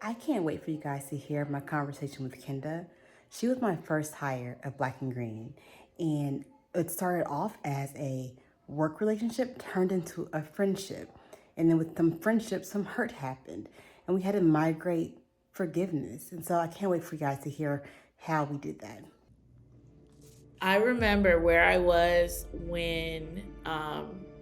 I can't wait for you guys to hear my conversation with Kenda. She was my first hire of Black and Green, and it started off as a work relationship turned into a friendship. And then with some friendship, some hurt happened, and we had to migrate forgiveness. And so I can't wait for you guys to hear how we did that. I remember where I was when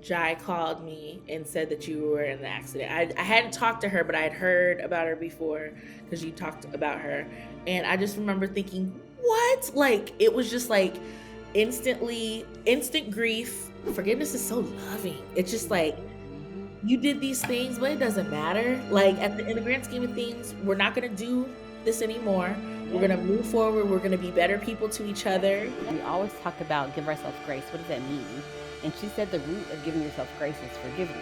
Jai called me and said that you were in an accident. I hadn't talked to her, but I had heard about her before because you talked about her. And I just remember thinking, what? Like, it was just like instant grief. Forgiveness is so loving. It's just like, you did these things, but it doesn't matter. Like, in the grand scheme of things, we're not going to do this anymore. We're going to move forward. We're going to be better people to each other. We always talk about give ourselves grace. What does that mean? And she said the root of giving yourself grace is forgiveness.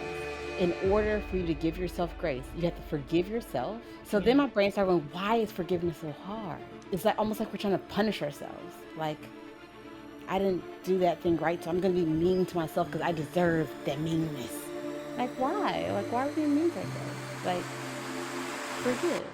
In order for you to give yourself grace, you have to forgive yourself. So then my brain started going, why is forgiveness so hard? It's like almost like we're trying to punish ourselves. Like, I didn't do that thing right, so I'm going to be mean to myself because I deserve that meanness. Like, why? Like, why are we being mean to ourselves? Like, forgive.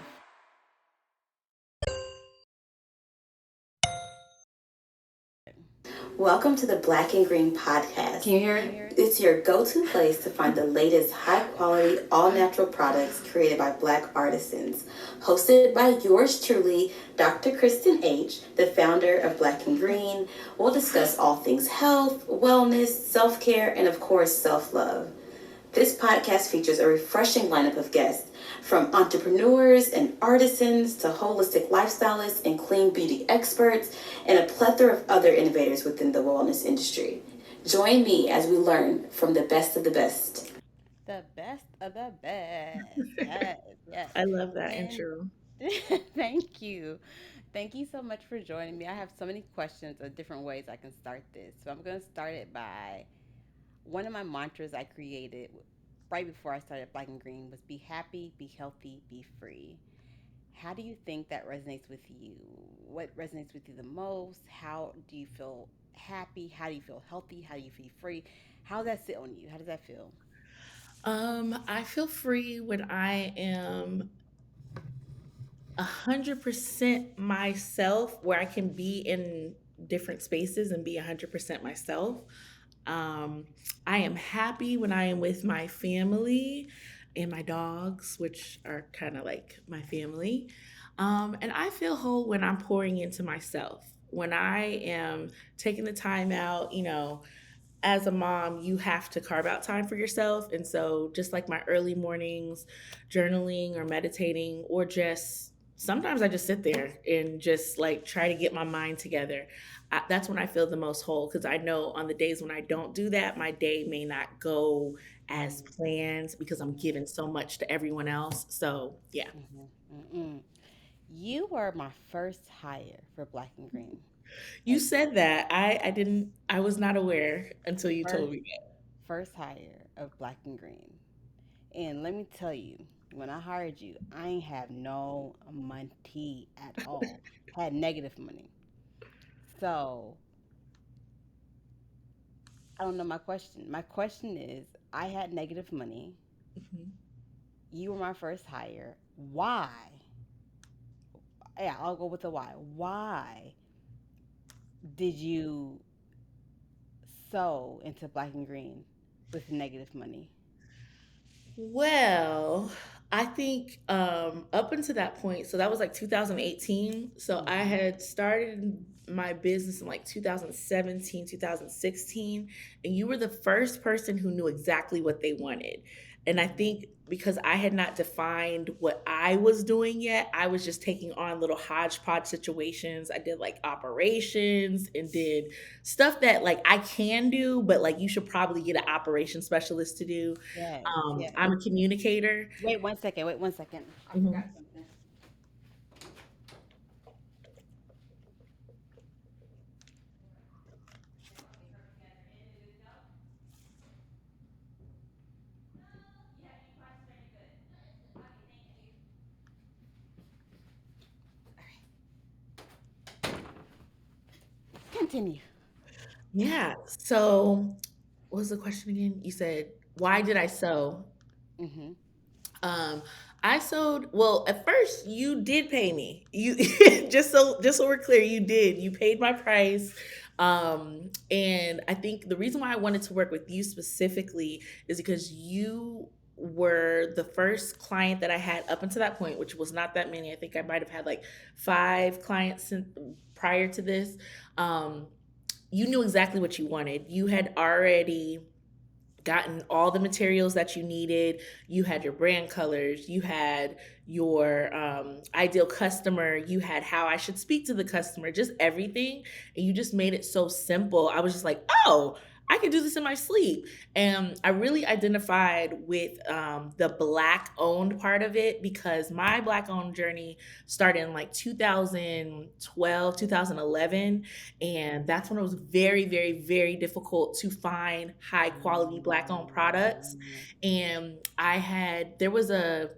Welcome to the Black and Green podcast. Can you hear it? It's your go-to place to find the latest high-quality, all-natural products created by Black artisans. Hosted by yours truly, Dr. Kristian H., the founder of Black and Green. We'll discuss all things health, wellness, self-care, and of course, self-love. This podcast features a refreshing lineup of guests, from entrepreneurs and artisans to holistic lifestylists and clean beauty experts, and a plethora of other innovators within the wellness industry. Join me as we learn from the best of the best. The best of the best. Yes, yes. I love that And intro. thank you. Thank you so much for joining me. I have so many questions of different ways I can start this. So I'm going to start it by one of my mantras I created right before I started Black and Green was be happy, be healthy, be free. How do you think that resonates with you? What resonates with you the most? How do you feel happy? How do you feel healthy? How do you feel free? How does that sit on you? How does that feel? I feel free when I am 100% myself, where I can be in different spaces and be 100% myself. Um, I am happy when I am with my family and my dogs, which are kind of like my family. And I feel whole when I'm pouring into myself. When I am taking the time out, as a mom, you have to carve out time for yourself. And so, just like my early mornings, journaling or meditating, or just sometimes I just sit there and just like try to get my mind together. That's when I feel the most whole because I know on the days when I don't do that, my day may not go as planned because I'm giving so much to everyone else. So, yeah. Mm-mm. You were my first hire for Black and Green. You Like said that. I was not aware until you first told me that. first hire of Black and Green. And let me tell you, when I hired you, I ain't have no money at all. Had negative money. So I don't know my question. My question is, I had negative money. Mhm. You were my first hire. Why? Yeah, I'll go with the why. Why did you sew into Black and Green with negative money? Well, I think up until that point, so that was like 2018. So I Mm-hmm. had started my business in like 2017, 2016, and you were the first person who knew exactly what they wanted. And I think because I had not defined what I was doing yet, I was just taking on little hodgepodge situations. I did like operations and did stuff that like I can do, but like you should probably get an operation specialist to do. Yes, yes. I'm a communicator. Wait 1 second. Wait 1 second. I forgot Mhm. something. Continue. Yeah. So, what was the question again? You said, why did I sew? Mm-hmm. Um, I sold well, at first you did pay me. You just so we're clear, you did. You paid my price. And I think the reason why I wanted to work with you specifically is because you were the first client that I had up until that point, which was not that many. I think I might have had like 5 clients prior to this. Um, you knew exactly what you wanted. You had already gotten all the materials that you needed. You had your brand colors, you had your ideal customer, you had how I should speak to the customer, just everything. And you just made it so simple. I was just like, oh, I can do this in my sleep. And I really identified with the Black owned part of it because my Black owned journey started in like 2012, 2011, and that's when it was very, very, very difficult to find high quality Black owned products. And there was a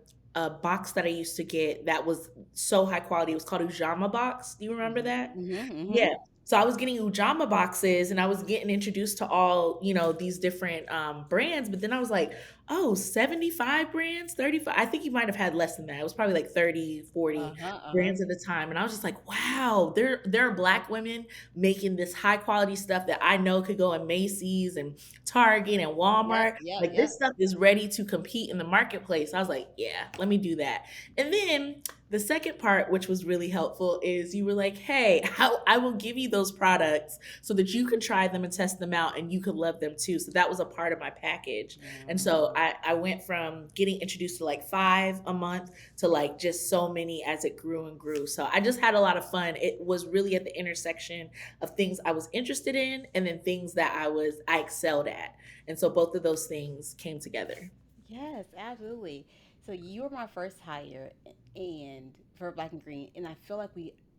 box that I used to get that was so high quality. It was called Ujama box. Do you remember that? Mm-hmm, mm-hmm. Yeah. So I was getting Ujama boxes and I was getting introduced to all, these different brands. But then I was like, oh, 75 brands, 35. I think you might have had less than that. It was probably like 30, 40 Uh-huh, uh-huh. brands at the time. And I was just like, wow, there are Black women making this high quality stuff that I know could go in Macy's and Target and Yep, Walmart. yep, Like this yep. stuff is ready to compete in the marketplace. I was like, yeah, let me do that. And then the second part, which was really helpful, is you were like, hey, I will give you those products so that you can try them and test them out and you could love them too. So that was a part of my package. And so I went from getting introduced to like 5 a month to like just so many as it grew and grew. So I just had a lot of fun. It was really at the intersection of things I was interested in and then things that I excelled at. And so both of those things came together. Yes, absolutely. So you were my first hire, and for Black and Green, and I feel like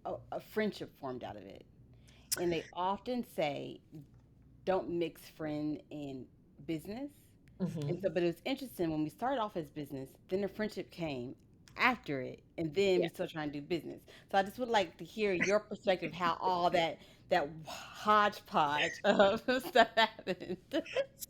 a friendship formed out of it. And they often say, don't mix friend and business. And Hmm. so, but it was interesting when we started off as business, then the friendship came after it, and then we Yeah. started trying to do business. So I just would like to hear your perspective, how all that hodgepodge of stuff happened.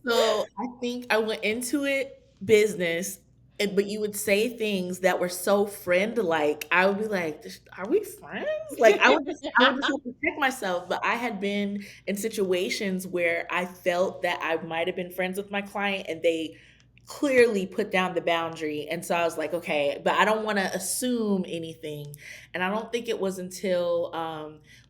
So I think I went into it business, but you would say things that were so friend like. I would be like, "Are we friends?" Like I would just have to check myself. But I had been in situations where I felt that I might have been friends with my client, and they clearly put down the boundary. And so I was like, okay, but I don't want to assume anything. And I don't think it was until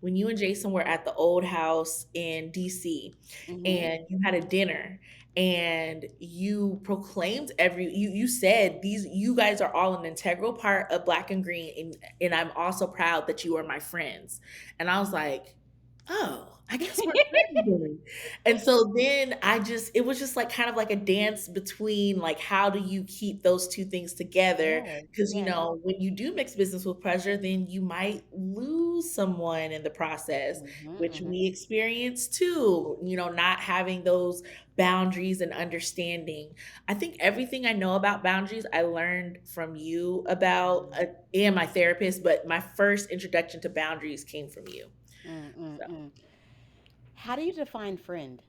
when you and Jason were at the old house in DC Hmm. and you had a dinner and you proclaimed you said these you guys are all an integral part of Black and Green, and I'm also proud that you are my friends. And I was like, oh, I guess we're friends then. And so then it was just like kind of like a dance between like how do you keep those two things together, Yes, because yes. when you do mix business with pleasure, then you might lose someone in the process, Hmm, which hmm. we experience too, not having those boundaries and understanding. I think everything I know about boundaries, I learned from you about, and my therapist, but my first introduction to boundaries came from you. Mm, So mm, mm. How do you define friend?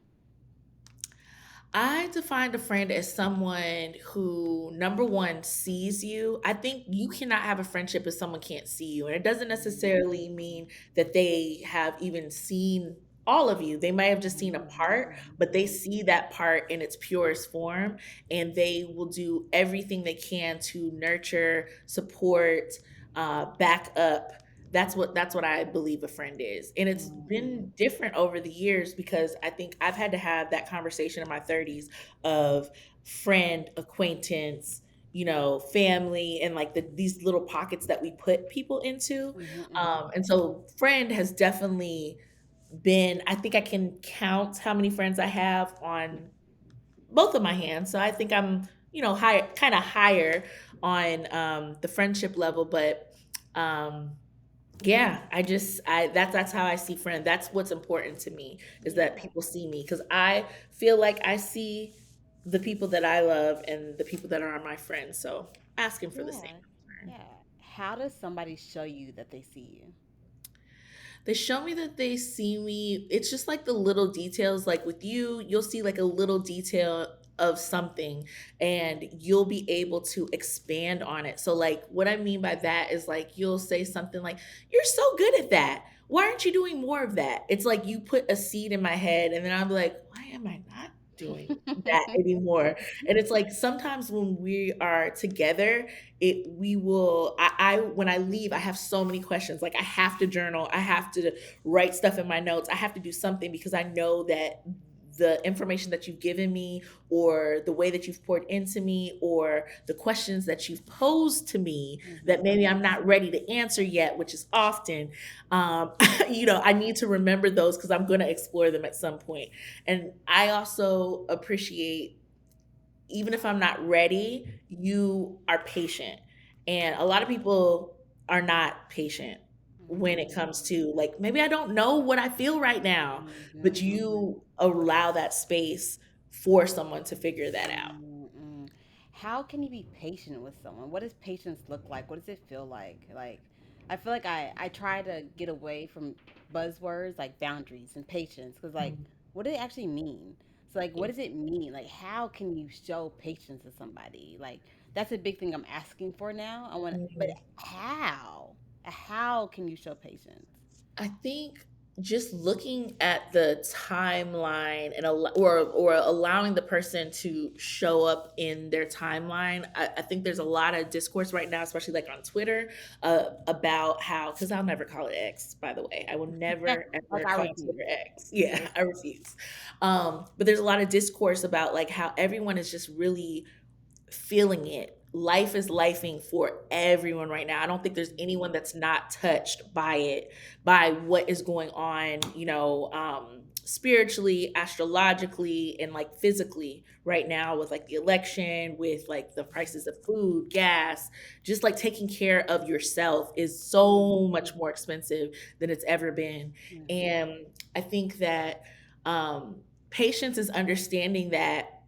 I defined a friend as someone who, number one, sees you. I think you cannot have a friendship if someone can't see you. And it doesn't necessarily mean that they have even seen all of you. They might have just seen a part, but they see that part in its purest form, and they will do everything they can to nurture, support, back up. That's what I believe a friend is. And it's Mhm. been different over the years because I think I've had to have that conversation in my 30s of friend, acquaintance, family, and like these little pockets that we put people into. Mhm, mhm. And so friend has definitely been, I think I can count how many friends I have on both of my hands. So I think I'm, high, kind of higher on the friendship level, but um yeah, that's how I see friend. That's what's important to me, is that Yeah, people see me, because I feel like I see the people that I love and the people that are my friends. So asking for the same yeah, in return. yeah. How does somebody show you that they see you? They show me that they see me. It's just like the little details. Like with you, you'll see like a little detail of something and you'll be able to expand on it. So like what I mean by that is like you'll say something like, "You're so good at that. Why aren't you doing more of that?" It's like you put a seed in my head and then I'm like, "Why am I not doing that anymore?" And it's like sometimes when we are together, it we will I when I leave, I have so many questions. Like I have to journal, I have to write stuff in my notes, I have to do something because I know that the information that you've given me or the way that you've poured into me or the questions that you've posed to me that maybe I'm not ready to answer yet, which is often, I need to remember those because I'm going to explore them at some point. And I also appreciate, even if I'm not ready, you are patient. And a lot of people are not patient when it comes to like, maybe I don't know what I feel right now, but you allow that space for someone to figure that out. Mm-mm. How can you be patient with someone? What does patience look like? What does it feel like? Like, I feel like I try to get away from buzzwords like boundaries and patience because, like, what do they actually mean? So, like, what Yeah. does it mean? Like, how can you show patience to somebody? Like, that's a big thing I'm asking for now. But Mhm. how? How can you show patience? I think just looking at the timeline and or allowing the person to show up in their timeline. I think there's a lot of discourse right now, especially like on Twitter, about how, because I'll never call it X, by the way. I will never Like, ever I call refuse. Twitter X. Yeah, I I refuse. refuse. But there's a lot of discourse about like how everyone is just really feeling it. Life is lifing for everyone right now. I don't think there's anyone that's not touched by it, by what is going on, spiritually, astrologically, and like physically right now with like the election, with like the prices of food, gas, just like taking care of yourself is so much more expensive than it's ever been. Mhm. And I think that patience is understanding that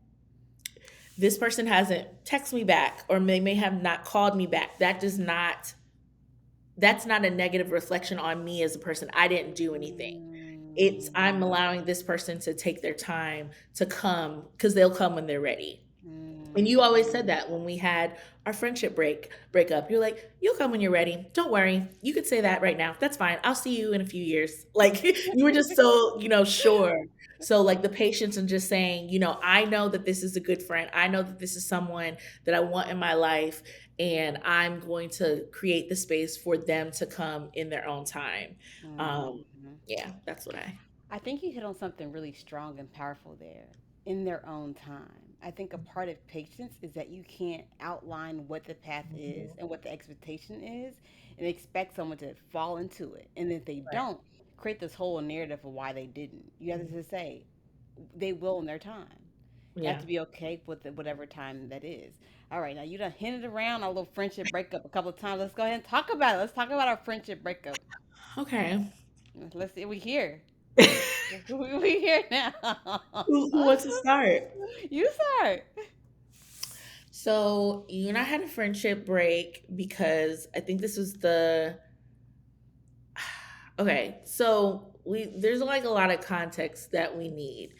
this person hasn't texted me back or they may have not called me back. That's not a negative reflection on me as a person. I didn't do anything. It's I'm Mm, allowing this person to take their time to come because they'll come when they're ready. And you always said mm, that when we had our breakup. You're like, "You'll come when you're ready. Don't worry. You could say that right now. That's fine. I'll see you in a few years." Like you were just so, sure. So like the patience and just saying, I know that this is a good friend. I know that this is someone that I want in my life and I'm going to create the space for them to come in their own time. mm, Um mhm. yeah, that's what I I think you hit on something really strong and powerful there. In their own time. I think a part of patience is that you can't outline what the path is Mhm. and what the expectation is and expect someone to fall into it. And if they Right. don't, create this whole narrative of why they didn't. You have to just say, they will in their time. You have Yeah. to be okay with whatever time that is. All right, now you done hinted around our little friendship breakup a couple of times. Let's go ahead and talk about it. Let's talk about our friendship breakup. Okay. Let's see. We here. We here now. Who wants to start? You start. So you and I had a friendship break because I think this was the okay. So there's like a lot of context that we need,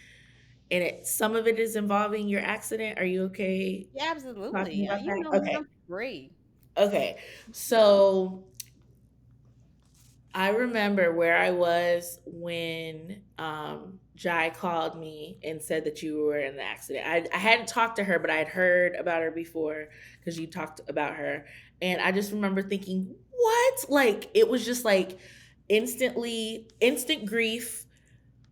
and some of it is involving your accident. Are you okay Yeah, talking absolutely. about You that? know me. Okay. I'm free. Okay. So I remember where I was when Jai called me and said that you were in the accident. I hadn't talked to her, but I had heard about her before because you talked about her. And I just remember thinking, what? Like, it was just like instant grief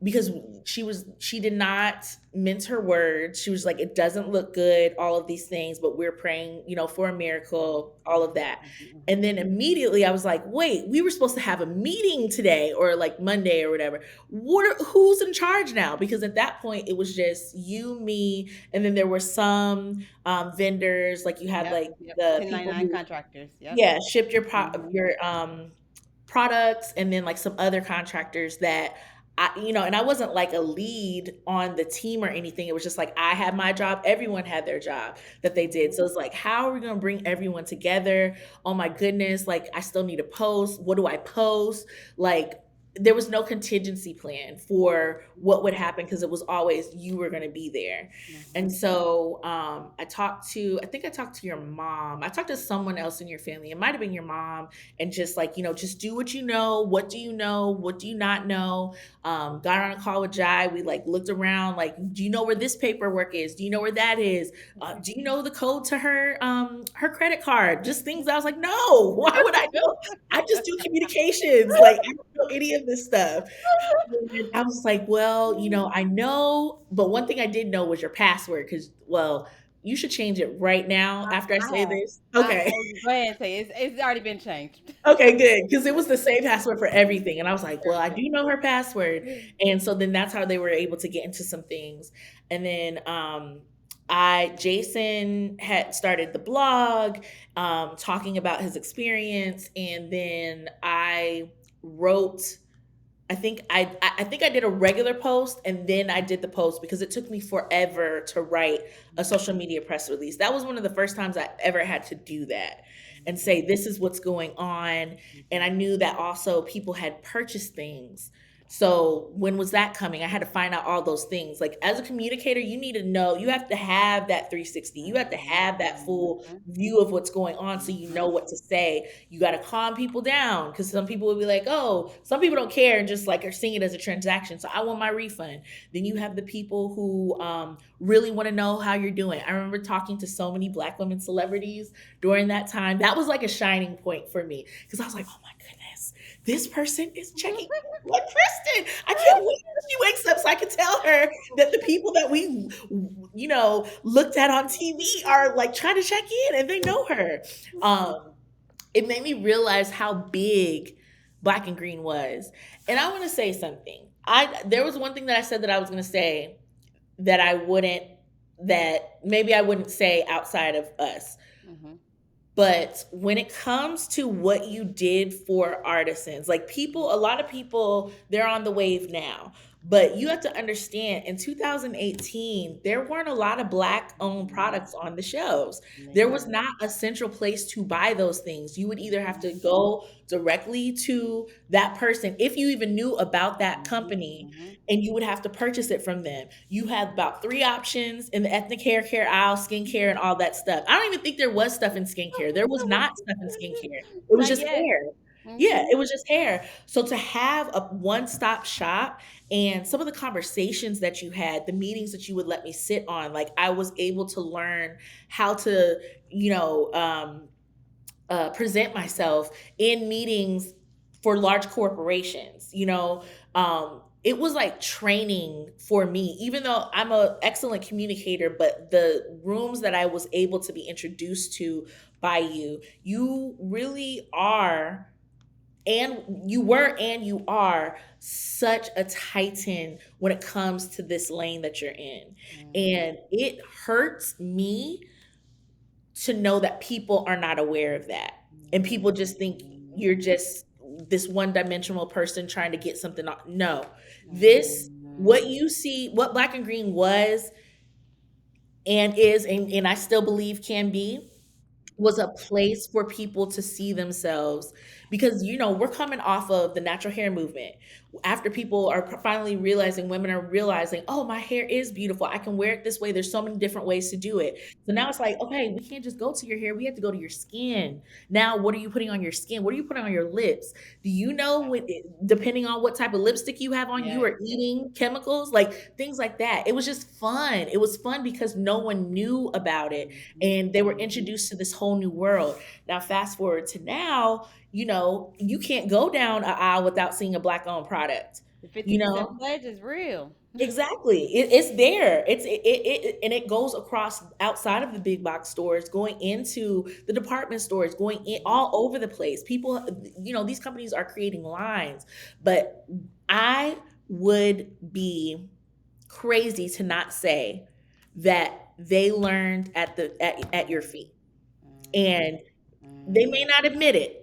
because she did not mince her words. She was like, it doesn't look good, all of these things, but we're praying, for a miracle, all of that. And then immediately I was like, wait, we were supposed to have a meeting today or like Monday or whatever. Who's in charge now? Because at that point it was just you, me, and then there were some vendors, like you had Yep. like Yep. the people 1099 who, contractors. Yep. yeah, shipped Hmm. your products, and then like some other contractors that and I wasn't like a lead on the team or anything. It was just like I had my job, everyone had their job that they did. So it's like, how are we going to bring everyone together? Oh my goodness, like I still need to post. What do I post? Like there was no contingency plan for what would happen because it was always you were going to be there. And Mhm. so I think I talked to your mom. I talked to someone else in your family. It might have been your mom, and just like, just do what you know. What do you know? What do you not know? Got on a call with Jai. We like looked around, like, do you know where this paperwork is? Do you know where that is? Do you know the code to her credit card? Just things I was like, no, why would I know? I just do communications. Like, I don't know any of this stuff. And I was like, well, I know, but one thing I did know was your password because, well, you should change it right now after I I say have. this. Okay. Go ahead and say it. It's already been changed. Okay, good. Because it was the same password for everything. And I was like, well, I do Everything. know her password. And so then that's how they were able to get into some things. And then Jason had started the blog, talking about his experience. And then I wrote, I think I did a regular post and then I did the post because it took me forever to write a social media press release. That was one of the first times I ever had to do that and say this is what's going on. And I knew that also people had purchased things. So when was that coming? I had to find out all those things. Like, as a communicator, you need to know, you have to have that 360. You have to have that full view of what's going on so you know what to say. You got to calm people down because some people will be like, oh, some people don't care and just like are seeing it as a transaction. So I want my refund. Then you have the people who really want to know how you're doing. I remember talking to so many Black women celebrities during that time. That was like a shining point for me because I was like, oh my goodness, this person is checking blood. Kristen, I can't wait till she wakes up so I can tell her that the people that we, looked at on TV are like trying to check in and they know her. It made me realize how big Black and Green was. And I want to say something. There was one thing that I said that I was going to say that that maybe I wouldn't say outside of us. Mhm. But when it comes to what you did for artisans, like, a lot of people, they're on the wave now. But you have to understand, in 2018, there weren't a lot of Black owned products on the shelves. There was Man. not a central place to buy those things. You would either have to go directly to that person, if you even knew about that Mhm. company, Mhm. and you would have to purchase it from them. You had about three options in the ethnic hair care aisle, skincare, and all that stuff. I don't even think there was stuff in skincare. There was not stuff in skincare. It was Not just yet. hair. Yeah, Mhm. it was just hair. So to have a one-stop shop and some of the conversations that you had, the meetings that you would let me sit on, like, I was able to learn how to, you know, um, present myself in meetings for large corporations. It was like training for me, even though I'm an excellent communicator. But the rooms that I was able to be introduced to by you really are, and you are such a titan when it comes to this lane that you're in. Mhm. And it hurts me to know that people are not aware of that. And people just think you're Mhm. just this one-dimensional person trying to get something off. No. This what Mhm. you see, what Black and Green was and is, and I still believe can be, was a place for people to see themselves. Because we're coming off of the natural hair movement, after people are finally realizing, women are realizing, oh, my hair is beautiful, I can wear it this way, there's so many different ways to do it. So now it's like, okay, we can't just go to your hair, we have to go to your skin. Now, what are you putting on your skin? What are you putting on your lips? Do you know, depending on what type of lipstick you have on, you Yes. are eating chemicals, like things like that. It was just fun. It was fun because no one knew about it, Mhm. and they were Mhm. introduced to this whole new world. Now, fast forward to now, you can't go down an aisle without seeing a Black owned product. The You 50% know, pledge is real. exactly. It's there. And it goes across outside of the big box stores, going into the department stores, going in Mhm. all over the place. People, these companies are creating lines, but I would be crazy to not say that they learned at your feet. And they may Mhm. not admit it.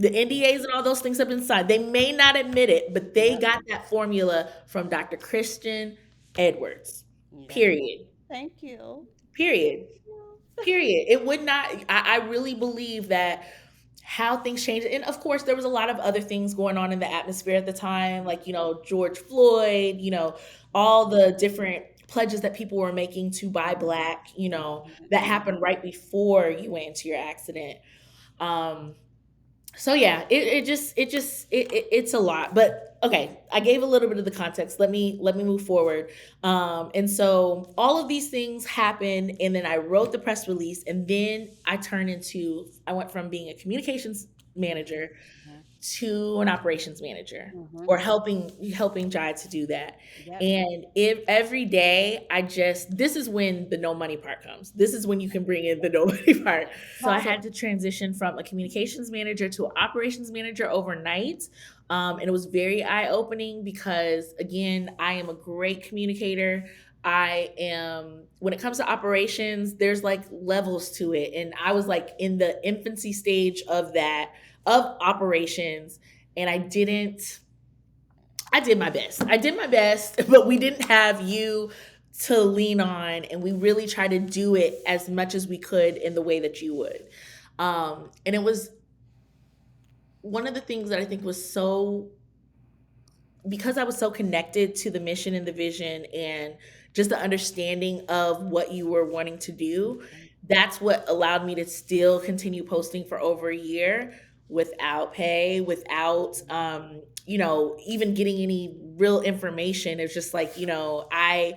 The NDAs and all those things have been signed. They may not admit it, but they Yep. got that formula from Dr. Kristian Edwards. Yep. Period. Thank you. Period. Thank you. Period. It would not, I really believe that how things changed. And of course, there was a lot of other things going on in the atmosphere at the time, like, George Floyd, all the different pledges that people were making to buy black, that happened right before you went into your accident. Um, so yeah, it's a lot. But okay, I gave a little bit of the context. Let me move forward. And so all of these things happened, and then I wrote the press release, and then I went from being a communications manager Mhm. to an operations manager, Mhm. or helping Jai to do that. Yep. And if every day this is when the no money part comes. This is when you can bring in the no money part. So I had to transition from a communications manager to an operations manager overnight. And it was very eye opening because, again, I am a great communicator. When it comes to operations, there's like levels to it. And I was like in the infancy stage of operations, and I did my best. I did my best, but we didn't have you to lean on, and we really tried to do it as much as we could in the way that you would. And it was one of the things that I think was so, because I was so connected to the mission and the vision and just the understanding of what you were wanting to do, that's what allowed me to still continue posting for over a year without pay, without even getting any real information. It's just like, I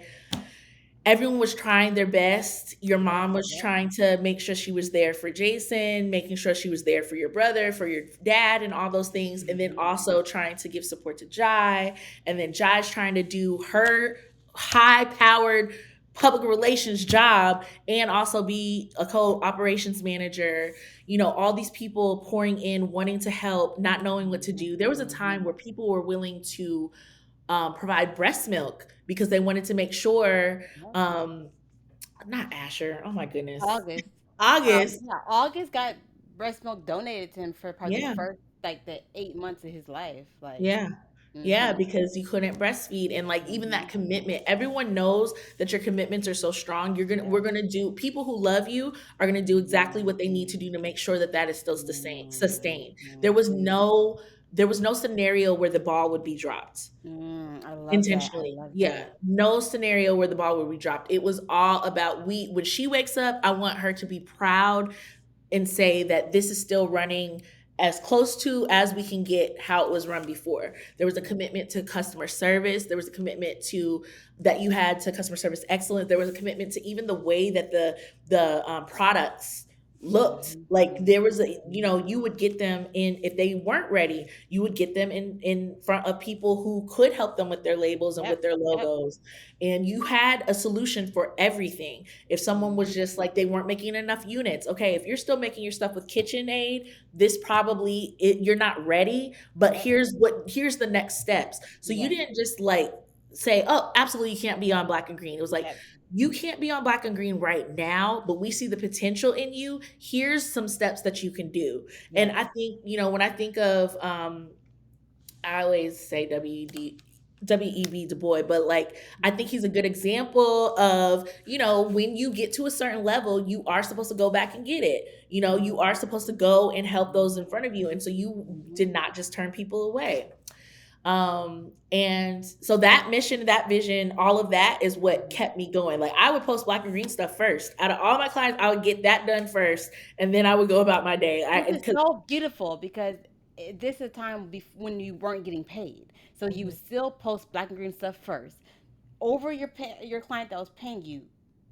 everyone was trying their best. Your Yep. mom was Yep. trying to make sure she was there for Jason, making sure she was there for your brother, for your dad, and all those things. And then also trying to give support to Jai. And then Jai's trying to do her high powered public relations job and also be a co-operations manager. All these people pouring in, wanting to help, not knowing what to do. There was a time where people were willing to provide breast milk because they wanted to make sure, Yep. not Asher, oh my goodness, August. August, Yeah, August got breast milk donated to him for probably the yeah, first, like, the 8 months of his life. Like, yeah. Yeah, mhm, because you couldn't breastfeed, and like even that mhm, commitment, everyone knows that your commitments are so strong. We're yeah, gonna do, people who love you are gonna do exactly what they need to mhm, do to make sure that that is still sustained. There was mhm. no there was no scenario where the ball would be dropped. I love that. I Intentionally. love Yeah. that. No scenario where the ball would be dropped. It was all about, when she wakes up, I want her to be proud and say that this is still running as close to as we can get how it was run before. There was a commitment to customer service. There was a commitment to that you had to customer service excellence. There was a commitment to even the way that the products looked. Mhm, Like there was mhm, you would get them in, if they weren't ready, you would get them in front of people who could help them with their labels and yep, with their yep, logos. And you had a solution for everything. If someone was mhm, just like, they weren't making enough units, okay, if you're still making your stuff with KitchenAid, this probably you're not ready, but yep, here's the next steps. So you yep, didn't just like say, oh, absolutely you can't be on Black and Green. It was like, yep, you can't be on Black and Green right now, but we see the potential in you. Here's some steps that you can do. And yep, I think, when I think of I always say W.E.B. Du Bois, but like I think he's a good example of, when you get to a certain level, you are supposed to go back and get it. You are supposed to go and help those in front of you. And so you mhm, did not just turn people away. And so that mission, that vision, all of that is what mhm. kept me going. Like I would post Black and Green stuff first. Out of all my clients, I would get that done first, and then I would go about my day. Which is Because so beautiful because this is a time when you weren't getting paid. So you still post black and green stuff first over your client that was paying you,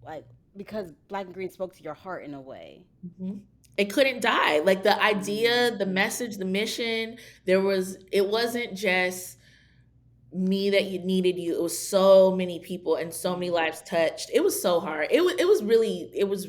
like, because black and green spoke to your heart in a way. it couldn't die. Like the idea, the Mhm. message, the mission, it wasn't just me that you needed you. It was so many people and so many Mhm. lives touched. It was so hard. It was really, it was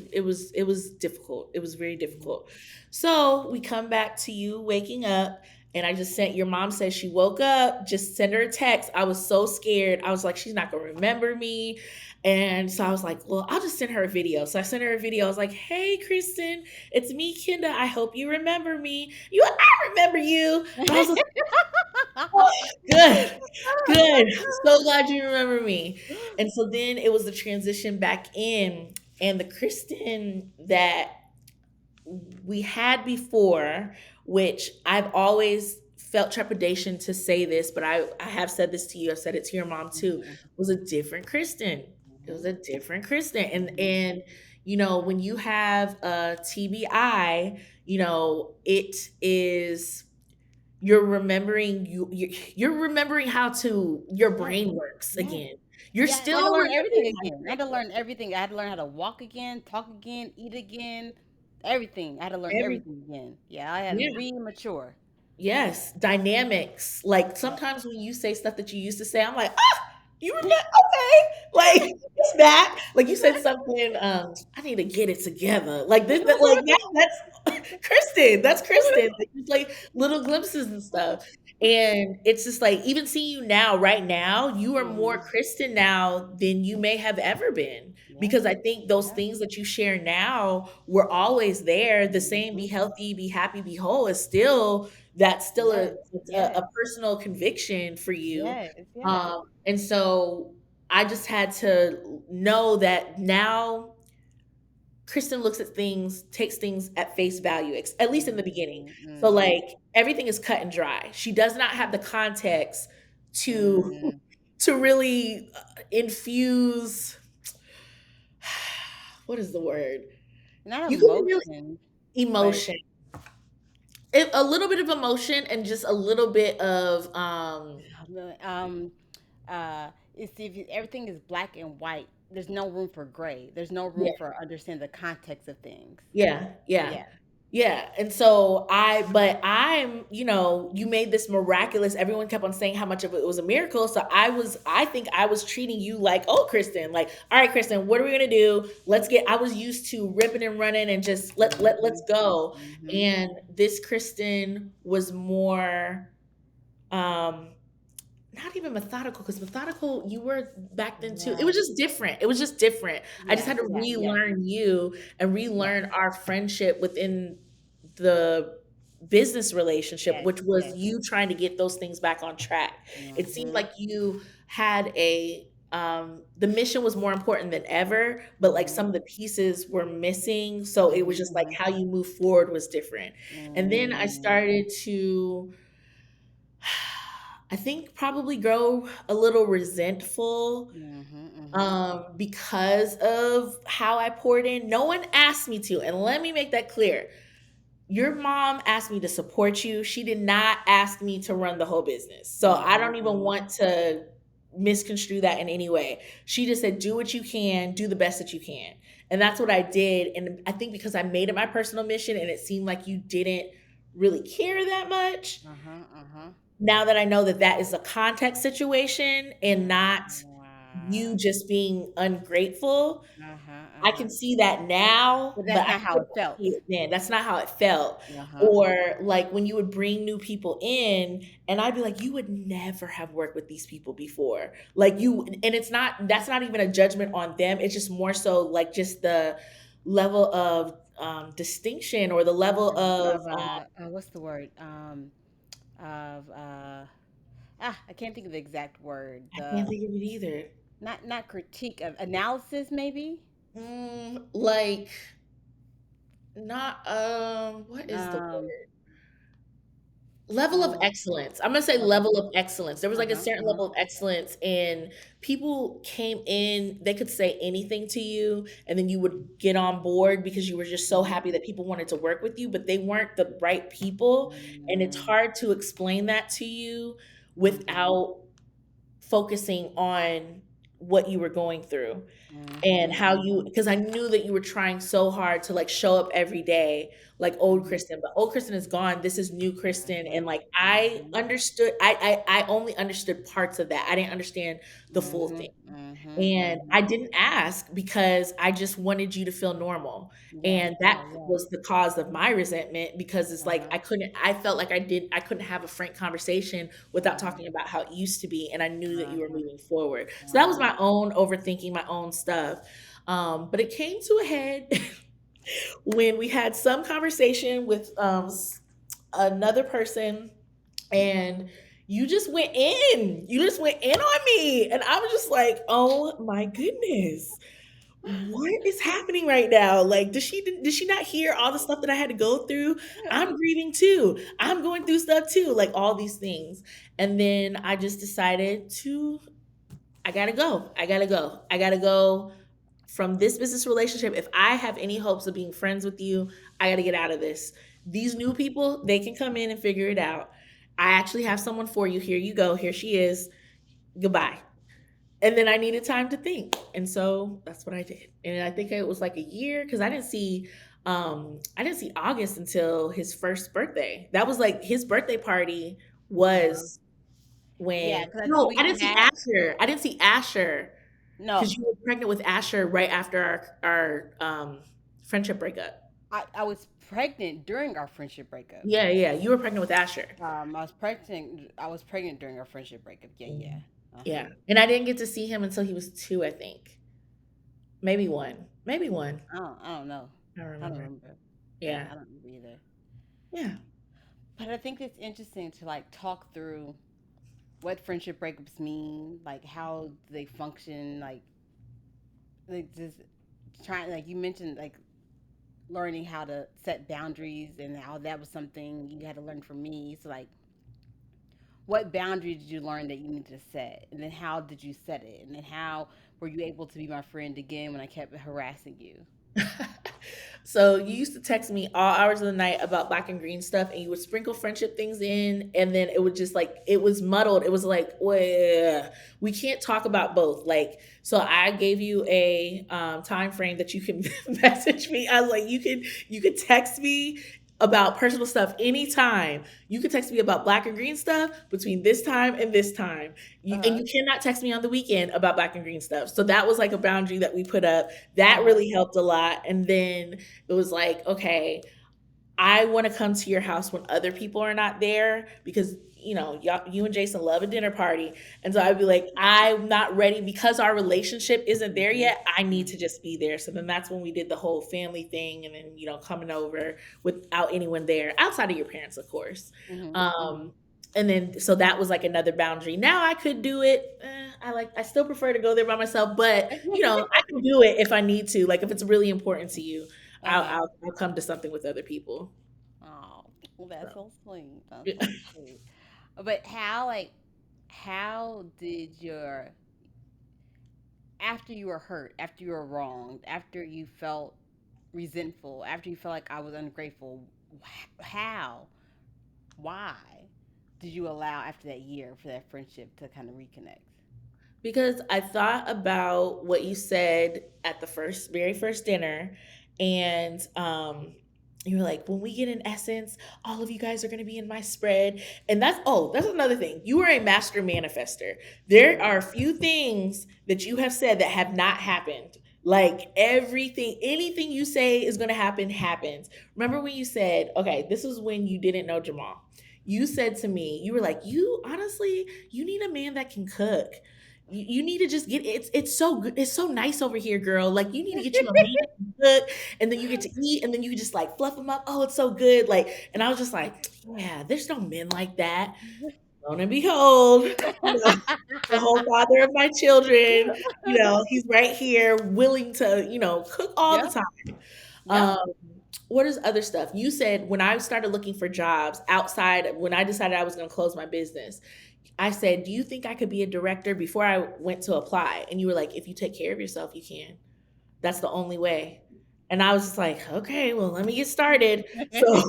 difficult. It was very Mhm. difficult. So we come back to you waking up, and I just sent, your mom says she woke up, just send her a text. I was so scared. I was like, she's not gonna remember me. And so I was like, well, I'll just send her a video. So I sent her a video. I was like, hey, Kristen, it's me, Kenda. I hope you remember me. I remember you. And I was like, oh, good, good. So glad you remember me. And so then it was the transition back in, and the Kristen that we had before, which I've always felt trepidation to say this, but I have said this to you, I've said it to your mom too, Mhm, was a different Kristen. It was mhm, a different Kristen. mhm. And you know, when you have a TBI, you know, it is you're remembering you're remembering how to your Yes, brain works yes. again. You're Yeah, I had to still learn everything remembering how your again. I brain had to works. learn everything. I had to learn how to walk again, talk again, eat again, everything. I had to learn Every everything again. Yeah, I had to yeah. re-mature. Yes, dynamics. Like Yeah. sometimes when you say stuff that you used to say, I'm like, ah, you remember? Okay, like it's that. Like you said something. I need to get it together. Like this, that, like that's Kristen. That's Kristen. Like, just like little glimpses and stuff. And it's just like even seeing you now, right now, you are more Mhm. Kristen now than you may have ever been. Yeah, Because I think those yeah. things that you share now were always there. The same be Mhm. healthy, be happy, be whole is still that's still Yes, a yes, personal conviction for you. yes, yes. And so I just had to know that now Kristen looks at things, takes things at face value, at least in the beginning. Mhm, So mhm, like everything is cut and dry. She does not have the context to mm. to really infuse what is the word? Not You can really emotion, but emotion. A little bit of emotion and just a little bit of um, it's if everything is black and white. There's no room for gray. There's no room yeah. for understand the context of things. Yeah, yeah. Yeah. Yeah, and so but I'm, you know, you made this miraculous. Everyone kept on saying how much of it was a miracle. So I think I was treating you like, oh, Kristen, like, all right, Kristen, what are we gonna do? I was used to ripping and running and just let's Mhm, go. mhm, And this Kristen was more, um, not even methodical because methodical you were back then too. It was right. just different. It was just different. I just Yes, had to yes, yes, relearn you and yes, relearn our friendship within the business relationship, yes, which was yes. you trying to get those things back on track. It seemed Mhm, like you had the mission was more important than ever, but like some mhm, of the pieces were missing. So it was just like mhm, how you move forward was different. And then I mhm, started to I think probably grow a little resentful mhm, mhm, because of how I poured in. No one asked me to, and let me make that clear. Your mom asked me to support you. She did not ask me to run the whole business. So I mhm, don't even mhm, want to misconstrue that in any way. She just said, do what you can, do the best that you can. And that's what I did. And I think because I made it my personal mission and it seemed like you didn't really care that much, uh-huh, uh-huh, now that I know that that is a context situation and uh, not you wow, just being ungrateful, uh-huh, I uh-huh. can see that now, But but that's I not how couldn't it felt. see it then. That's not how it felt. Uh-huh. Or like when you would bring new people in, and I'd be like, you would never have worked with these people before. Like you, and that's not even a judgment on them. It's just more so like just the level of distinction or the level of What's the word? Of I can't think of the exact word. I can't think of it either. Not critique of analysis maybe. Like not what is the Um, level of um, excellence. I'm gonna say okay. level of excellence. There was like a Uh-huh, certain uh-huh. level of excellence, and people came in, they could say anything to you, and then you would get on board because you were just so Mhm, happy that people wanted to work with you, but they weren't the right people. And it's mhm, hard to explain that to you mhm, without focusing on what you were going through and how mhm, you because I knew that you were trying so hard to like show up every day like old mhm, Kristen, but old Kristen is gone. This is new Kristen, and mhm, like I mhm, understood. I only understood parts of that. I didn't understand the full mhm, thing. mhm, And I mhm. didn't ask because I just wanted you to feel normal. Yeah, And that yeah, yeah. was the cause of my resentment because it's like Uh-huh, I felt like I couldn't have a frank conversation without uh-huh, talking about how it used to be. And I knew that you were uh-huh, moving forward. So that was uh-huh. my own overthinking my own stuff. But it came to a head when we had some conversation with another person and you just went in. You just went in on me. And I was just like, oh my goodness. what is happening right now? Like, did she not hear all the stuff that I had to go through? I'm grieving too. I'm going through stuff too, like all these things. And then I just decided to I gotta go. I gotta go. I gotta go from this business relationship. If I have any hopes of being friends with you, I gotta get out of this. These new people, they can come in and figure it out. I actually have someone for you. Here you go. Here she is. Goodbye. And then I needed time to think. And so that's what I did. And I think it was like a year because I didn't see August until his first birthday. That was like his birthday party Uh-huh. was Yeah, when because I think no, we I didn't see had Asher. I didn't see Asher no. because you were pregnant with Asher right after our friendship breakup. I was pregnant during our friendship breakup. Yeah, yeah, you were pregnant with Asher. I was pregnant. I was pregnant during our friendship breakup. Yeah, yeah. Uh huh. Yeah, and I didn't get to see him until he was 2, I think. Maybe 1. Maybe 1. I don't know. I don't I don't remember. remember. Yeah, Yeah. I don't remember either. Yeah. But I think it's interesting to like talk through what friendship breakups mean, like how they function, like just trying. Like you mentioned, like learning how to set boundaries and how that was something you had to learn from me. So like what boundary did you learn that you needed to set? And then how did you set it? And then how were you able to be my friend again when I kept harassing you? So you used to text me all hours of the night about black and green stuff, and you would sprinkle friendship things in, and then it would just like it was muddled. It was like, well, we can't talk about both. Like, so I gave you a time frame that you can message me. I was like, you could text me about personal stuff anytime. You could text me about black and green stuff between this time and this time. And Uh you cannot text me on the weekend about black and green stuff. So that was like a boundary that we put up. huh. That really helped a lot. And then it was like, okay, I want to come to your house when other people are not there because you and Jason love a dinner party, and so I'd be like, I'm not ready because our relationship isn't there Mhm. yet. I need to Mhm. just be there. So then that's when we did the whole family thing, and then coming over without anyone there outside of your parents, of course. Mhm. Um, and then so that was like another boundary. Now I could do it. I still prefer to go there by myself, but Mhm. I can do it if I need to. Like if it's really important to you, Uh huh. I'll come to something with other people. Oh, well, that's So. so sweet. That's so sweet. But how did your after you were hurt, after you were wronged, after you felt resentful, after you felt like I was ungrateful, how, why did you allow after that year for that friendship to kind of reconnect? Because I thought about what you said at the very first dinner, and you were like, when we get in Essence, all of you guys are going to be in my spread. And that's another thing. You are a master manifester. There Mm-hmm. are a few things that you have said that have not happened. Like everything, anything you say is going to happen happens. Remember when you said, okay, this is when you didn't know Jamal. You said to me, you were like, you honestly, you need a man that can cook. You need to just get it's so good. It's so nice over here, girl. Like you need to get you a man that can cook, and then you get to eat, and then you just like fluff them up. Oh, it's so good. Like, and I was just like, yeah, there's no men like that. Lo and behold, the whole father of my children, he's right here, willing to, cook all the Yep. time. Yep. Um, what is other stuff? You said when I started looking for jobs outside, when I decided I was going to close my business, I said, "Do you think I could be a director?" Before I went to apply. And you were like, "If you take care of yourself, you can. That's the only way." And I was just like, "Okay, well, let me get started." So,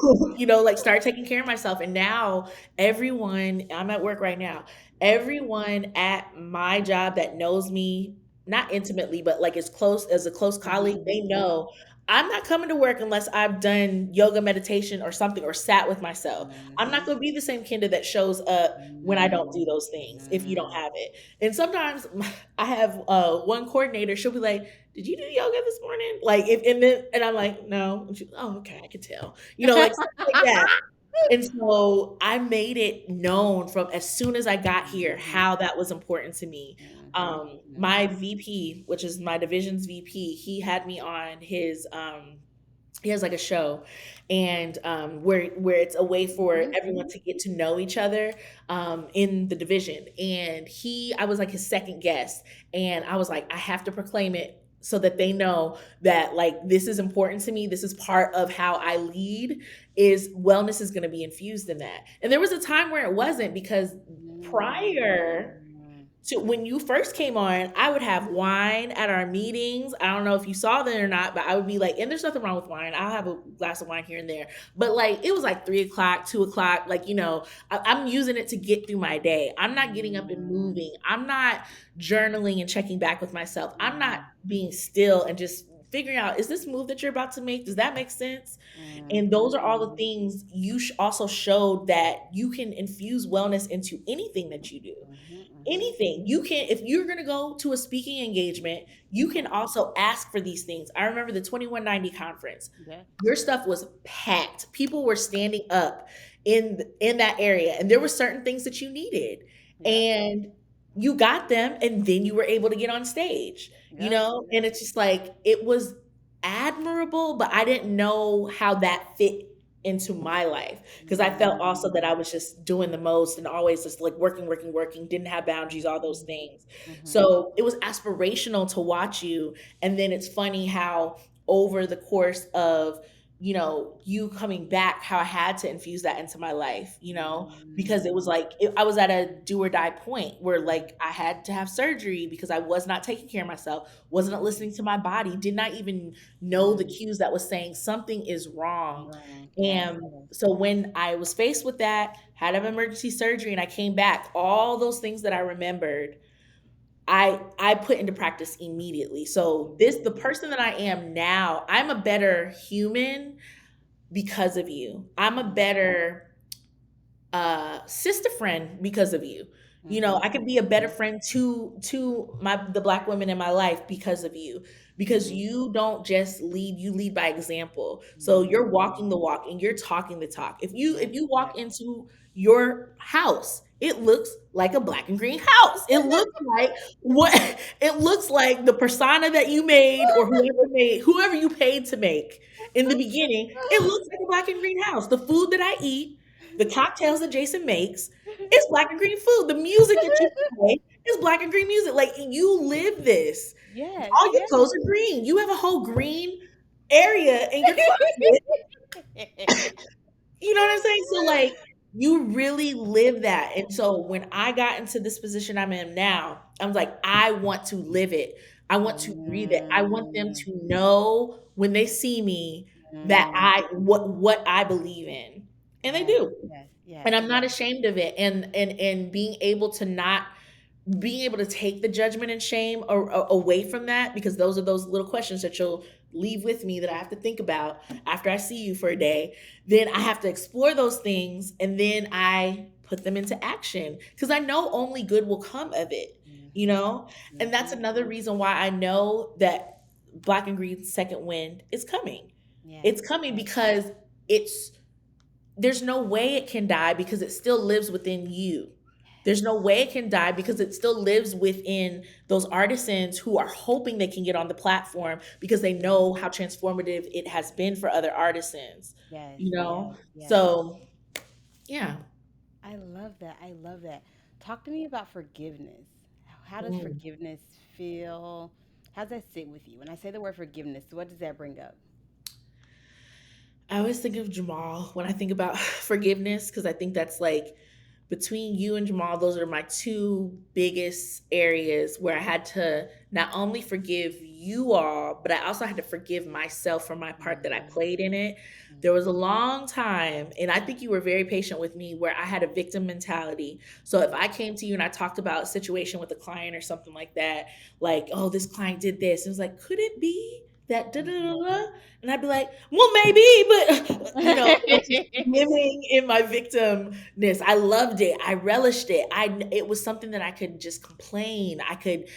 like start taking care of myself. And now I'm at work right now. Everyone at my job that knows me, not intimately, but like as close as a close colleague, Mhm. they Mhm. know I'm not coming to work unless I've done yoga meditation or something or sat with myself. I'm not Mhm. going to be the same Kinder that shows up when I don't do Mhm. those things if you don't Mhm. have it. And sometimes I have one coordinator, she'll be like, "Did you do yoga this morning?" Like if and I'm like, "No." And she's, "Oh, okay, I can tell." Like stuff like that. And so I made it known from as soon as I got here Mhm. how that was important to me. Mhm. My Mhm. VP, which is my division's VP, he had me on his he has like a show, and where it's a way for Mhm. everyone Mhm. to get to know each other in the division. And I was like his second guest, and I was like, I have to proclaim it. so that they know that like this is important to me, this is part of how I lead, is wellness is going to be infused in that. And there was a time where it wasn't, because prior Mm. to when you first came on, I would have wine at our meetings. I don't know if you saw that or not, but I would be like, and there's nothing wrong with wine. I'll have a glass of wine here and there. But like, it was like 3 o'clock, 2 o'clock. Like, I'm using it to get through my day. I'm not getting up and Mm. moving. I'm not journaling and checking back with myself. I'm not Mm. being still and just figuring out, is this move that you're about to make, does that make sense? Mm. And those are all the Mm. things you also showed that you can infuse wellness into anything that you do. Mhm. Mhm. Anything you can, if you're going to go to a speaking engagement, you can also ask for these things. I remember the 2190 conference. Yeah. Your stuff was packed. People were standing up in that area, and there were certain things that you needed, Yep. and you got them, and then you were able to get on stage, Yep. and it's just like, it was admirable, but I didn't know how that fit into my life, because I felt also that I Mm. was just doing the most and always just like working, working, working, didn't have boundaries, all those things. Mhm. So it was aspirational to watch you. And then it's funny how over the course of, you coming back, how I had to infuse that into my life, because it was Mm. like, I was at a do or die point where like I had to have surgery because I was not taking care of myself, wasn't listening to my body, did not even know the Mm. cues that was saying something is wrong. Wrong. Yes. And Yes. so when I was faced with that, had an emergency surgery, and I came back, all those things that I remembered, I put into practice immediately. So the Mm. person that I am now, I'm a better human because of you. I'm a Mm. better sister friend because of you. I Mhm. could be a better friend to the black women in my life because of you. Because Mhm. you don't just lead, you lead by example. So you're walking the Mm. walk and you're talking the talk. If you Yes. walk Yes. into your house, it looks like a black and green house. It looks like what it looks like, the persona that you made, or whoever you paid to make in the beginning, it looks like a black and green house. The food that I eat, the cocktails that Jason makes, is black and green food. The music that you play is black and green music. Like, you live this. Yes. All your Yes. clothes are green. You have a whole green area in your closet. You know what I'm saying? So like, you really live that. And so when I got into this position I'm in now, I was like, I want to live it. I want to breathe it. I want them Mm. to know when they see me that Mm. what I believe in. And they Yes. do. Yes. Yes. And I'm not Yes. ashamed of it. And being able to take the judgment and shame away from that, because those are those little questions that you'll leave with me that I have to think about after I see you for a day. Then I have to explore those things, and then I put them into action, because I know only good will come of it, Mhm. and that's Mhm. another reason why I know that Black and Green's second wind is coming. Yes. It's coming Yes. because it's there's no way it can die, because it still lives within you. There's no way it can die because it still lives within those artisans who are hoping they can get on the platform because they know how transformative it has been for other artisans, Yes. you Yes. know? Yes. So, yeah. I love that. I love that. Talk to me about forgiveness. How does Mm. forgiveness feel? How does that sit with you? When I say the word forgiveness, what does that bring up? I always think of Jamal when I think about forgiveness, because I think that's like, between you and Jamal, those are my two biggest areas where I had to not only forgive you all, but I also had to forgive myself for my part that I Mhm. played in it. There was a Mhm. long time, and I think you were very patient with me, where I had a victim mentality. So if I came to you and I talked about a situation with a client or something like that, like, oh, this client did this, it was like, could it be that da da da Mhm. da? And I'd be like, well, maybe, but I was just living in my victimness. I loved it. I relished it. It was something that I could just complain. I could